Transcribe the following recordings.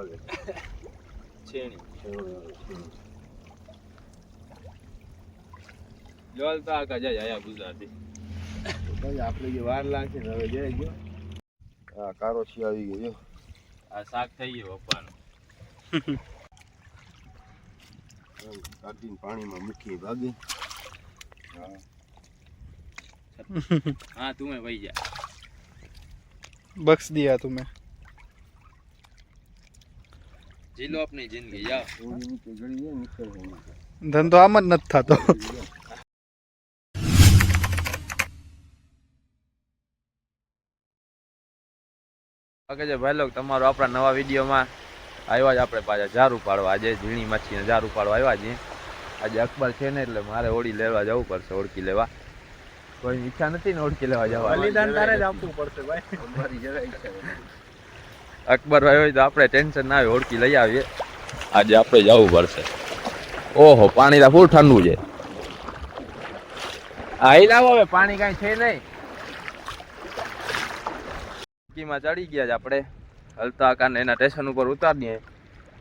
આવે છેણી છેવડો જોલ તો આગા જાય આયા ગુજરાતી ભાઈ આપણે જે વાર લાગશે ને હવે જઈ ગયો હા કારોશી આવી ગયો આ શાક થઈ ગયો પપ્પાનું કાઢીને પાણીમાં મૂકી ભાગી हाँ तुम्हें वही जा बख्श दिया तुम्हें जी लो अपनी जिंदगी जाओ धंधो आम જ નથી થતો ઓકે છે ભાઈ લોક તમારો આપણા નવા વિડીયોમાં આવ્યા જ આપણે પાછા ઝાડુ પાડવા આજે ઝીણી મચ્છીને ઝાડુ પાડવા આવ્યા છીએ આજે અખબાર છે ને એટલે મારે ઓળી લેવા જવું પડશે ઓળખી લેવા કોઈ ઈચ્છા નથી ને ઓળખી લેવા જવા બલિદાન તારે જ આપવું પડશે ભાઈ અમારી જરા ઈચ્છા અકબર ભાઈ હોય તો આપણે ટેન્શન ના આવે ઓળખી લઈ આવીએ આજે આપણે જવું પડશે ઓહો પાણી તો ફૂલ ઠંડુ છે આઈ લાવો હવે પાણી કાંઈ છે નહીં માં ચડી ગયા છે આપણે હલતા કાને એના સ્ટેશન ઉપર ઉતારીએ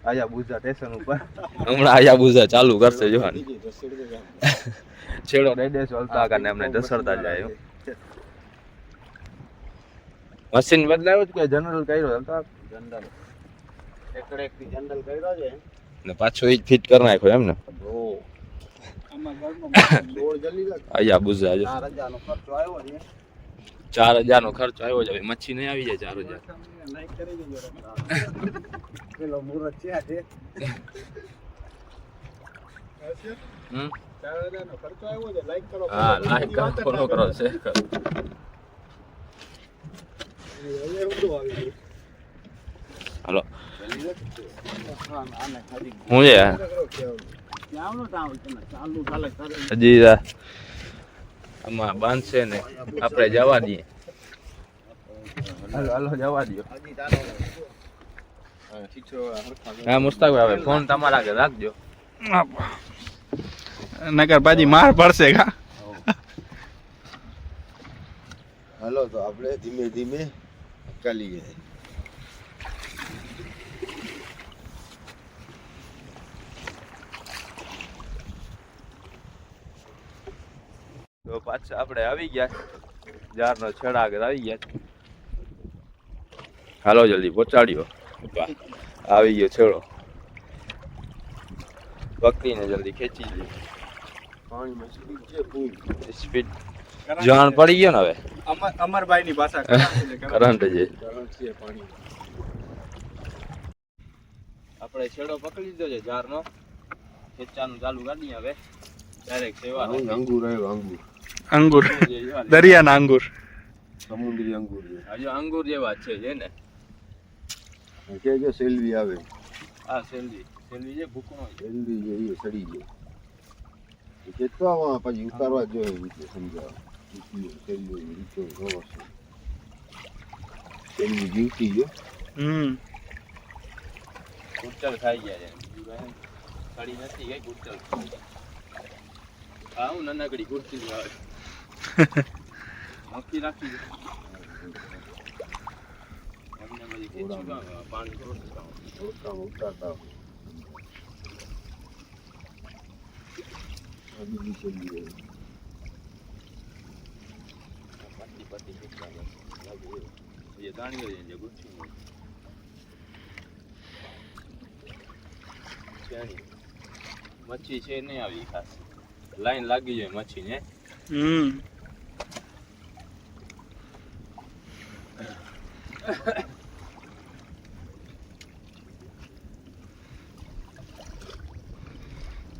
આયા બુઝા સ્ટેશન ઉપર હમણાં આયા બુઝા ચાલુ કરશે જોવાની છેડો દઈ દેશો હલતા કાને અમને દસરતા જાય મશીન બદલાવ્યું કે જનરલ કર્યો હલતા જનરલ એકડે એક જનરલ કર્યો છે ને પાછો ઈ ફિટ કરી નાખ્યો એમ ને ઓ આમાં ઘરમાં 16 જલ્દી લાગ આયા બુઝા જો 4000 નો ખર્ચો આવ્યો છે 4000 નો ખર્ચો આવ્યો છે મચ્છી નહીં આવી જાય 4000 લાઈક કરી દેજો પેલો મુરત છે આજે 4000 નો ખર્ચો આવ્યો છે લાઈક કરો હા લાઈક કરો ફોલો કરો શેર કરો હવે ઊંધો આવી ગયો હાલો આને ખાલી હું છે ક્યાંનો તાવ ચાલુ ચાલે હજી આમાં બાંધશે ને આપણે જવા દઈએ હાલો હાલો જવા દો હજી તારો ઠીકરો હરખા હા મુસ્તાકભાઈ હવે ફોન તમારા આગળ રાખજો નકર પાછી માર પડશે કા હાલો તો આપણે ધીમે ધીમે ચાલી જાય તો પાછા આપણે આવી ગયા જારનો છેડા આગળ આવી ગયા હાલો જલ્દી પહોંચાડ્યો આવી ગયો છેડો પકડીને જલ્દી ખેંચી લે પાણીમાં સ્પીડ છે ફૂલ સ્પીડ જાણ પડી ગયો ને હવે અમરભાઈ ની ભાષા કરંટ છે કરંટ છે પાણી આપણે છેડો પકડી લીધો છે જારનો ખેંચવાનું ચાલુ કરી હવે ડાયરેક્ટ સેવા અંગુર આવ્યો અંગુર અંગુર દરિયાના અંગુર સમુદ્રી અંગુર હજુ અંગુર જેવા છે ને છે કે સેલવી આવે હા સેલવી જે ભૂખનો સેલવી જે એ સડી જાય કેટલા પછી ઉતારવા જોઈએ રીતે સમજાવ સેલવી રીતે જોવો છે સેલવી જીવતી છે ગુટલ ખાઈ ગયા છે સડી નથી ગઈ ગુટલ હા હું નાનકડી ગુટલી આવે મક્કી રાખી દે એમને બધી ખેંચી પાણી થોડા ઉતારતા બીજી સેલવી પટ્ટી પટ્ટી ખેંચવા લાગે એ દાણી કરી દે ગુટલી મચ્છી છે નહીં આવી ખાસ લાઈન લાગી જાય મચ્છી ને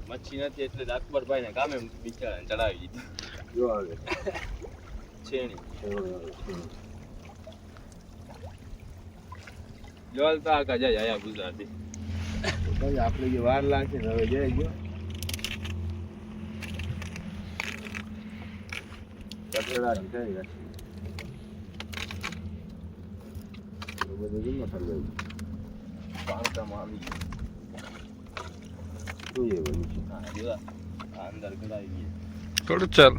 મચ્છી નથી એટલે અકબરભાઈ ને કામે બિચારા ચડાવી દીધી જો આવે છેણી જોલ તો આગા જાય આયા ગુજરાતી ભાઈ આપણે જે વાર લાગશે ને હવે જઈ ગયો કચરાથી થઈ ગયા બધું જમા થઈ ગયું પાંચમાં આવી જોઈએ બધું છે હા જોયા આ અંદર કઢાઈ ગઈ થોડું ચાલ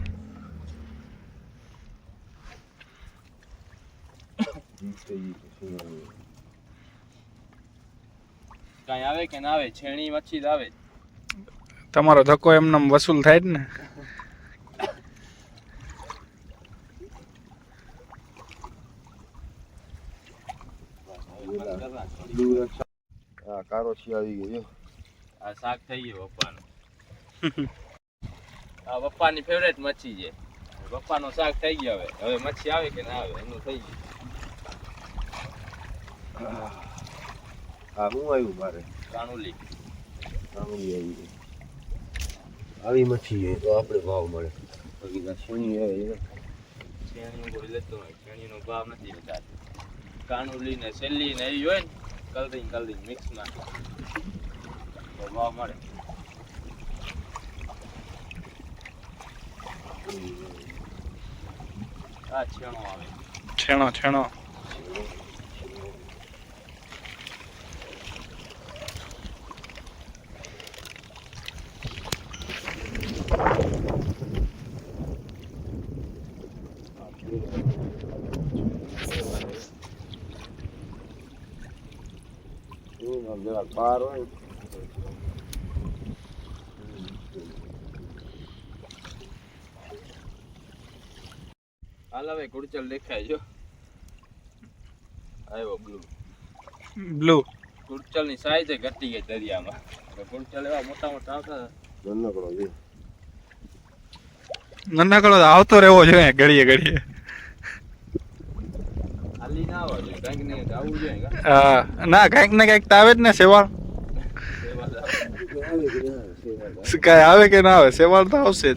કાંઈ આવે કે ના આવે, છેણી મચ્છી જ આવે. તમારો ધક્કો એમને વસૂલ થાય જ ને. હા કારોશી આવી ગઈ જો. આ શાક થઈ ગયું પપ્પાનું. આ પપ્પાની ફેવરેટ મચ્છી છે. પપ્પાનો શાક થઈ ગયો. હવે મચ્છી આવે કે ના આવે એનું થઈ ગયું. હા હું આવ્યું મારે કાણુલી આવી ગઈ. આવી મચ્છી છે તો આપણે ભાવ મળે. બાકી ના છીણી આવે છેણી કોઈ લેતો હોય, છેણીનો ભાવ નથી વધારે. કાણુલી ને સેલી ને એવી હોય ને કલરિંગ મિક્સમાં તો ભાવ મળે. આ છેણો આવે. છેણો જરાક બહાર હોય હાલ હવે ગુડચલ દેખાય જો. આવ્યો બ્લુ ગુડચલ ની સાઈઝ ઘટી ગઈ દરિયામાં. ગુડચલ એવા મોટા આવતા. નાનકડો છે. નાનકડો આવતો રહેવો જોઈએ ઘડીએ. હાલી ના આવે જોઈએ, કંઈક ને આવવું જોઈએ. હા ના કંઈક ને કંઈક તો આવે જ ને સેવાળ. કાંઈ આવે કે ના આવે સેવાળ તો આવશે જ.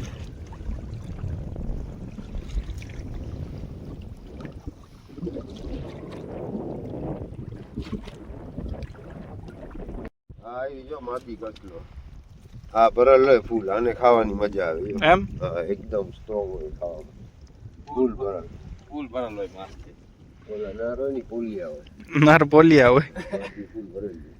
આવી જો માદી કસલો. આ ભરલ હોય ફૂલ, આને ખાવાની મજા આવે એમ હા એકદમ સ્ટ્રોંગ હોય ખાવામાં. ફૂલ ભરલ હોય મસ્ત. ઓલા નાર હોય ને પોલિયા હોય નાર પોલિયા હોય. માદી ફૂલ ભરેલી.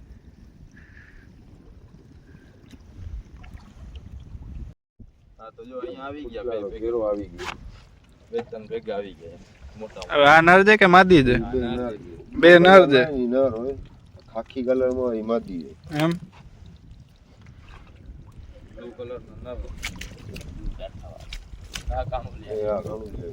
હા તો જો અહીંયા આવી ગયા બે ઘેરો આવી ગયો. બે ત્રણ ભેગા આવી ગયા મોટા. હવે આ નર છે કે માદી છે? બે નર છે. નર હોય ખાખી કલર માં હોય માદી છે. એમ બ્લુ કલર નો નર. આ કાણુલી. એ આ ઘણું છે.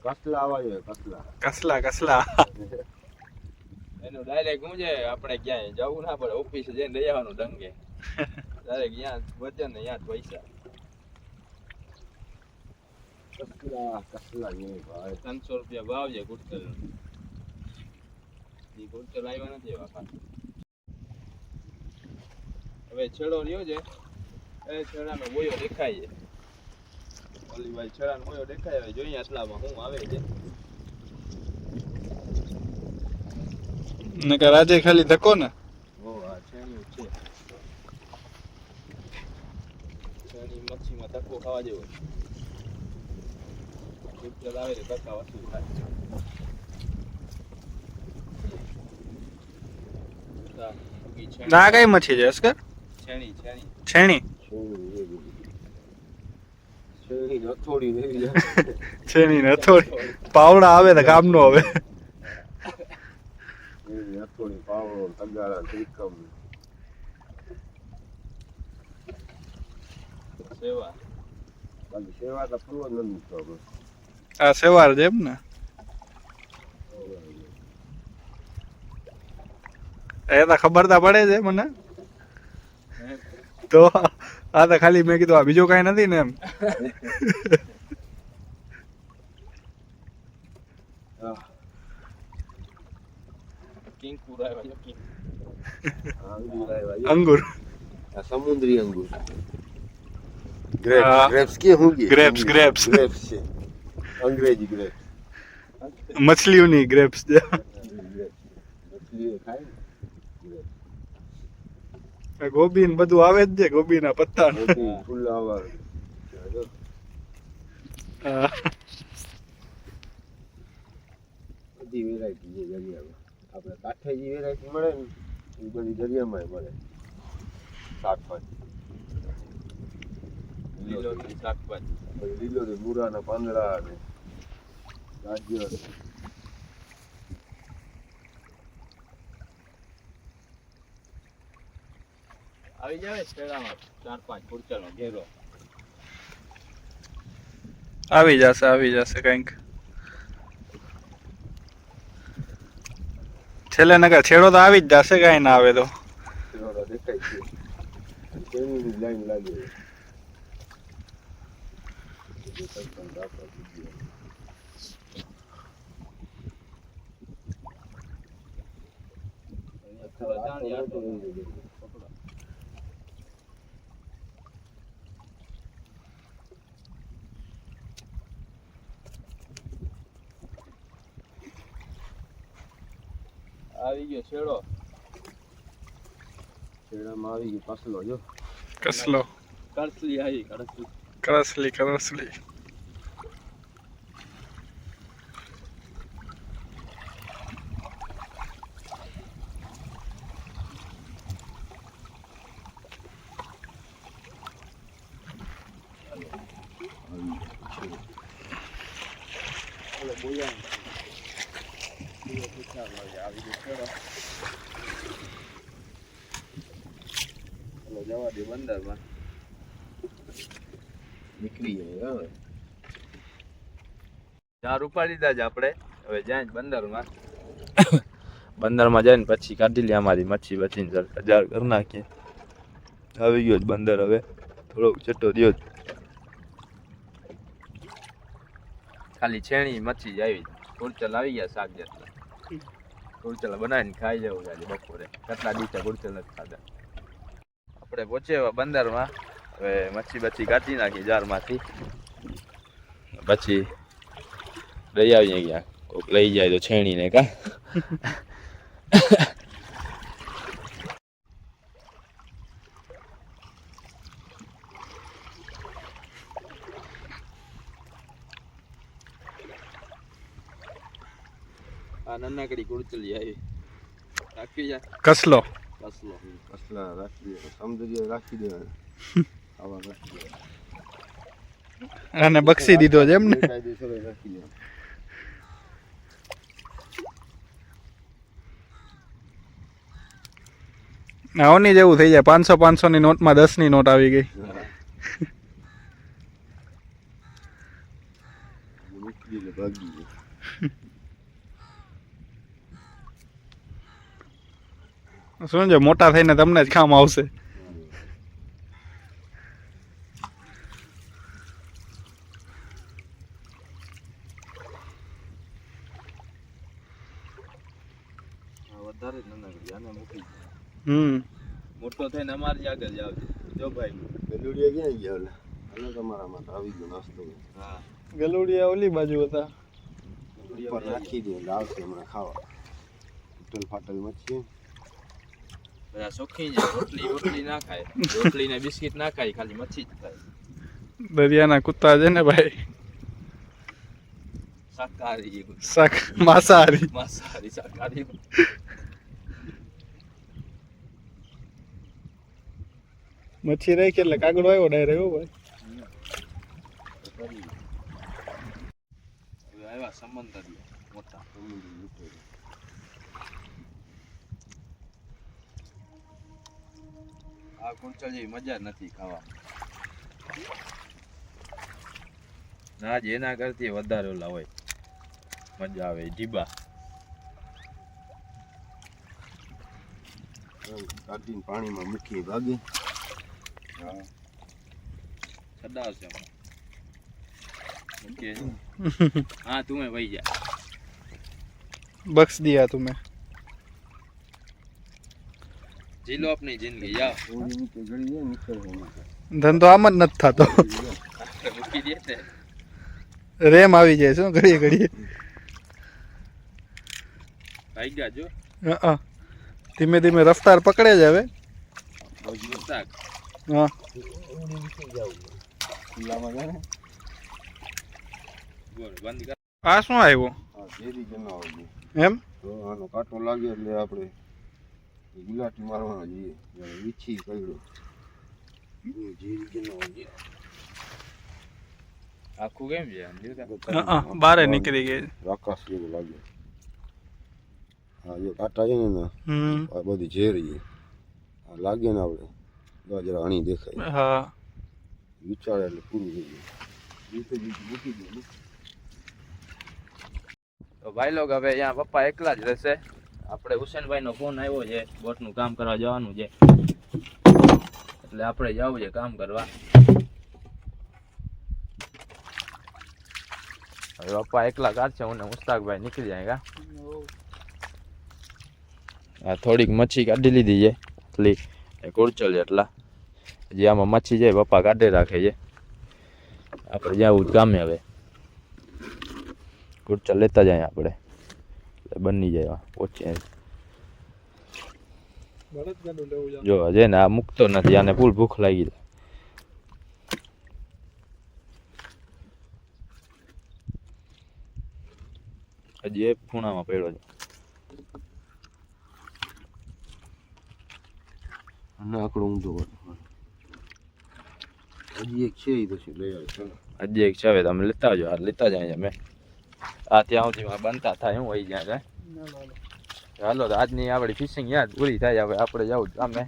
કસલા આવા જોઈએ કસલા એનું ડાયરેક્ટ હું છે આપણે ક્યાંય જવું ના પડે, ઓફિસે જઈને લઈ આવવાનું ડંગે. ડાયરેક્ટ ત્યાં વજન ને ત્યાં પૈસા. કસલા નહીં ભાઈ. 300 રૂપિયા ભાવ છે ગુડચલ. એ ગુડચલ આવ્યા નથી એવા પાછા. હવે છેડો રહ્યો છે એ છેડાનો બોયો દેખાય છે. ઓલી ભાઈ છેડાનો બોયો દેખાય. હવે જોઈએ આટલામાં શું આવે છે. નકર આજે ખાલી ધક્કો ને. ઓ આ છેણિયું છે. છેણી મચ્છીમાં ધક્કો ખાવા જેવો. ગુડચલ આવે તો ધક્કા વસૂલ થાય. ના કઈ મચ્છી છે અસ્કર? છેણી છેણી હથોડી ને એવી છેણી ને થોડી પાવડા આવે તો કામ નો આવે. હથોડી પાવડો તગારા ત્રિકમ સેવા. બાકી સેવા તો ફરવા જ નથી તો આ સેવાર છે એમ ને. એ તો ખબર તો પડે છે મને. તો આ તો ખાલી મેં કીધું આ બીજું કઈ નથી ને એમ. કિંકુર આવ્યા જો કિંક. અંગુર આ સમુદ્રી અંગુર હા. ગ્રેપ્સ કે હું કે Grapes. ગ્રેપ્સ છે અંગ્રેજી ગ્રેપ્સ મછલીઓની ગ્રેપ્સ છે. મછલી ખાય ગોબી ને બધું આવે જ છે. ગોબી ના પત્તા ને. મોટી ફુલાવર બધી વેરાયટી છે દરિયામાં. આપણે કાંઠે જે વેરાયટી મળે ને એ બધી દરિયામાં મળે. શાકભાજી લીલોતરી શાકભાજી. લીલો મૂરાના પાંદડા ને ગાજર આવી જાય શેડામાં 4-5 કુરચલનો ઘેરો. આવી જશે કંઈક. છેલ્લે નકર છેડો તો આવી જ જશે, કાંઈ ના આવે તો. શેરડો દેખાય છે. અને તેની લાઈન લાગે છે. આવી ગયો છેડો. શેરડામાં આવી ગયો પાછલો જો. કસલો કરસલી આવી કરસલી. કરસલી. જવા દે બંદરમાં. નીકળી જાય હવે. જાર ઉપાડી દીધા જ આપણે. હવે જાય બંદરમાં. બંદરમાં જઈને પછી કાઢી લે અમારી મચ્છી બચીને જાર કરી નાખીએ. આવી ગયો જ બંદર. હવે થોડોક ચટ્ટો દ્યો જ. ખાલી છેણી મચ્છી જ આવી. કુરચલ આવી ગયા શાક જેટલા. કુરચલ બનાવીને ખાઈ જવું આજે બપોરે. કેટલા દિવસે કુરચલ નથી ખાધા. આપણે પહોંચ્યા બંદરમાં. હવે મચ્છી બચ્છી કાઢી નાખી જારમાંથી. પછી લઈ આવીએ ક્યાંક. કોઈક લઈ જાય તો છેણીને કા. આ નાનકડી કુરચલી આવી. રાખી જા. કસલો કસલા રાખી દે. સમુદ્રી રાખી દેવાના. આવા રાખી દેવાના. અને બક્ષી દીધો છે એમ ને. કાયદેસર રાખી દેવાના. ઓની જેવું થઈ જાય. 500 ની નોટમાં 10 ની નોટ આવી ગઈ. નીકળી લે ભાગી જાય. શું છે, મોટા થઈને તમને જ કામ આવશે. વધારે નાનકડી આને મૂકી. મોટો થઈને અમારી આગળ જ આવજે. જો ભાઈ ગલુડિયા ક્યાં ગયા ઓલા? હાલો તમારા માટે આવી ગયો નાસ્તો. હા ગલુડિયા ઓલી બાજુ હતા. ઉપર રાખી દે એટલે આવશે હમણાં ખાવા. તૂટલ ફાટલ મચ્છી. બધા શોખીન છે. રોટલી ના ખાય. રોટલી ને બિસ્કિટ ના ખાય. ખાલી મચ્છી જ ખાય. દરિયાના કુત્તા છે ને ભાઈ. શાકાહારી. માંસાહારી. માંસાહારી શાકાહારી. મચ્છી રાખી એટલે કાગડો આવ્યો ડાયરેક્ટ. હો ભાઈ. હવે આવ્યા સમંદર મોટા. આ કુંચલ જેવી મજા નથી ખાવા. ના જ એના કરતી વધારે ઓલા હોય. મજા આવે ઢીબા. કાઢીને પાણીમાં મૂકી ભાગી. હા સડાવશે મૂકીએ. હા તું વહી જા. બક્ષ દિયા તુમે. જીલો આપની જિંદગી યા. ઓલી નીચે ગળી જાય નીકળવા. ધંધો આમ જ નથી થતો. મૂકી દે ને. રેમ આવી જાય શું ઘડીએ ઘડીએ. ભાઈ ગયા જો. ધીમે ધીમે રફતાર પકડે જ હવે. શાક. હા ખુલ્લામાં જાય ને. બોલ બંધ કર. આ શું આવ્યું હા ઝેરી જનાવર છે. એમ? તો આનો કાંટો લાગે એટલે આપણે ગુલાટી મારવાનો જોઈએ. વીછી કઈડો ઝેરી જનાવર છે. આખું કેમ છે આમ જોતા? બારે નીકળી ગઈ. આકાશ જેવું લાગે. હા જો કાંટા છે ને આ બધી ઝેરી છે. આ લાગે ને આપણે તો જરા અણી દેખાય. હા વિચારે એટલે પૂરું થઈ ગયું. જીતે જીતે મૂકી દઉં. તો ભાઈ લોગ હવે અહીંયા પપ્પા એકલા જ રહેશે. આપણે હુસેનભાઈ નો ફોન આવ્યો છે, બોટનું કામ કરવા જવાનું છે, એટલે આપણે જવું છે કામ કરવા. હવે પપ્પા એકલા કાઢશે, હું ને મુસ્તાકભાઈ નીકળી જાય. આ થોડીક મચ્છી કાઢી લીધી છે, એટલી કુરચલ એટલા જે આમાં મચ્છી જાય પપ્પા કાઢી રાખે છે. આપણે જવું જ કામે. હવે કુરચલ લેતા જાય આપણે, બની જાય પહોંચે. જો હજે ને આ મૂકતો નથી, આને ફૂલ ભૂખ લાગી જાય. હજી એક ખૂણામાં પડ્યો છે. નાકડો ઊંધો હજી એક છે, એ પછી લઈ આવે. હજી એક છે, હવે તમે લેતા આવજો. લેતા જાય અમે આ ત્યાં સુધીમાં બનતા થાય હું વહી જાય. હાલો તો આજની આપણી ફિશિંગ યાદ પૂરી થાય. હવે આપણે જવું અમે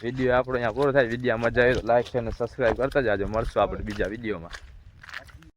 વિડીયો આપણો અહીંયા પૂરો થાય. વિડીયો મજા આવે તો લાઈક અને સબસ્ક્રાઈબ કરતા જાજો. મળશું આપણે બીજા વિડીયોમાં.